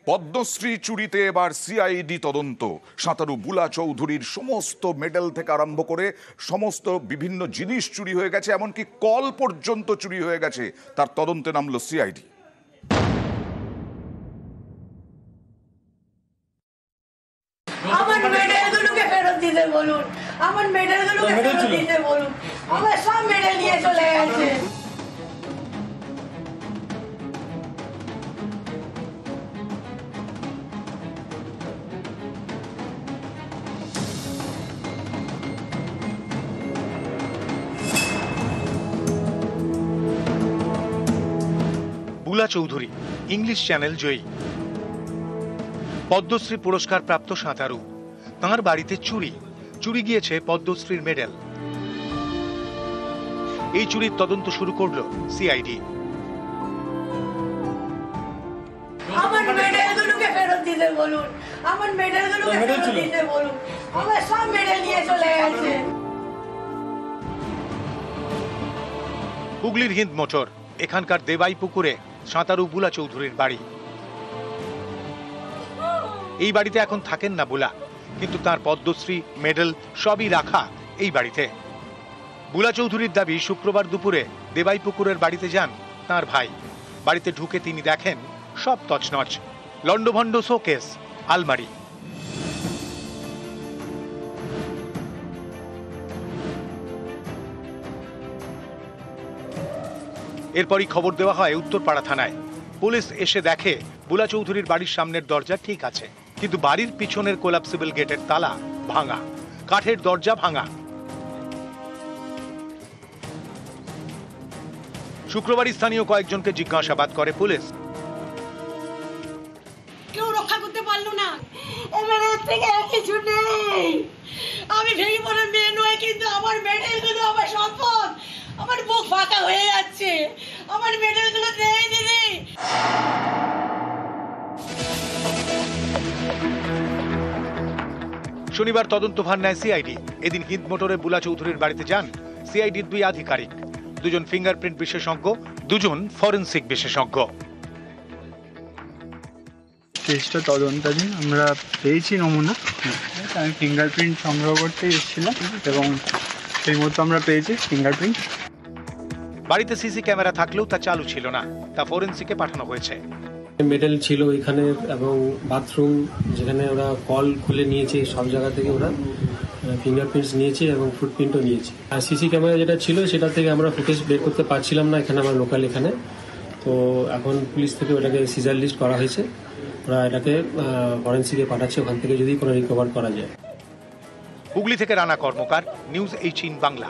পদ্মশ্রী চুরিতে এবার সিআইডি তদন্ত। সাঁতারু বুলা চৌধুরীর সমস্ত মেডেল থেকে আরম্ভ করে সমস্ত বিভিন্ন জিনিস চুরি হয়ে গেছে, এমনকি কল পর্যন্ত চুরি হয়ে গেছে। তার তদন্তে নামলো সিআইডি। আমার মেডেলগুলোকে ফেরত দিতে বলুন, আমার মেডেলগুলোকে ফেরত দিতে বলুন। আমার সব মেডেল নিয়ে চলে গেছে। বুলা চৌধুরী ইংলিশ চ্যানেল জয়ী, পদ্মশ্রী পুরস্কার প্রাপ্ত সাঁতারু। তাঁর বাড়িতে চুরি গিয়েছে পদ্মশ্রীর মেডেল। এই চুরির তদন্ত শুরু করলো সিআইডি। আমার মেডেলগুলোকে ফেরত দিতে বলুন, আমার মেডেলগুলোকে ফেরত দিতে বলুন। আমার সব মেডেল নিয়ে চলে গেছে। হুগলির হিন্দ মোটর, এখানকার দেবাই পুকুরে সাঁতারু বুলা চৌধুরীর বাড়ি। এই বাড়িতে এখন থাকেন না বুলা, কিন্তু তার পদ্মশ্রী মেডেল সবই রাখা এই বাড়িতে। বুলা চৌধুরীর দাবি, শুক্রবার দুপুরে দেবাই পুকুরের বাড়িতে যান তার ভাই। বাড়িতে ঢুকে তিনি দেখেন সব তছনছ, লন্ডভন্ড শোকেস, আলমারি। এরপরই খবর দেওয়া হয় উত্তরপাড়া থানায়। পুলিশ এসে দেখে বুলা চৌধুরীর বাড়ির সামনের দরজা ঠিক আছে, কিন্তু বাড়ির পিছনের কোলাপসিবল গেটের তালা ভাঙা, কাঠের দরজা ভাঙা। শুক্রবার স্থানীয় কয়েকজনকে জিজ্ঞাসাবাদ করে পুলিশ। কেউ রক্ষা করতে পারলো না, এবারে থেকে কিছু নেই। আমি ভেঙে পড়ার মেয়ে নয়, কিন্তু আমার মেডেলগুলো, আমার সম্পদ, আমার বুক ফাঁকা হয়ে যাচ্ছে। আমার মেডেলগুলো নেই দিদি। শনিবার তদন্তভার নেয় সিআইডি। এদিন হিন্দ মোটরে বুলা চৌধুরীর বাড়িতে যান সিআইডির দুই আধিকারিক, দুজন ফিঙ্গারপ্রিন্ট বিশেষজ্ঞ, দুজন ফরেনসিক বিশেষজ্ঞ। কেসটা তদন্তাধীন, আমরা পেয়েছি নমুনা। আমি ফিঙ্গারপ্রিন্ট সংগ্রহ করতে এসেছিলাম এবং সেই মতো আমরা পেয়েছি ফিঙ্গারপ্রিন্ট। বাড়িতে সিসি ক্যামেরা থাকলেও তা চালু ছিল না, তা ফরেনসিকে পাঠানো হয়েছে। মেডেল ছিল এখানে এবং বাথরুম যেখানে ওরা কল খুলে নিয়েছে, সব জায়গা থেকে ওরা ফিঙ্গারপ্রিন্টস নিয়েছে এবং ফুটপ্রিন্টও নিয়েছে। আর সিসি ক্যামেরা যেটা ছিল সেটা থেকে আমরা ফুটেজ বের করতে পারছিলাম না এখানে, আমার লোকাল এখানে। তো এখন পুলিশ থেকে ওটাকে সিজার লিস্ট করা হয়েছে, ওরা এটাকে ফরেন্সিকে পাঠাচ্ছে, ওখান থেকে যদি কোনো রিকভার করা যায়। হুগলি থেকে রানা কর্মকার, নিউজ 18 বাংলা।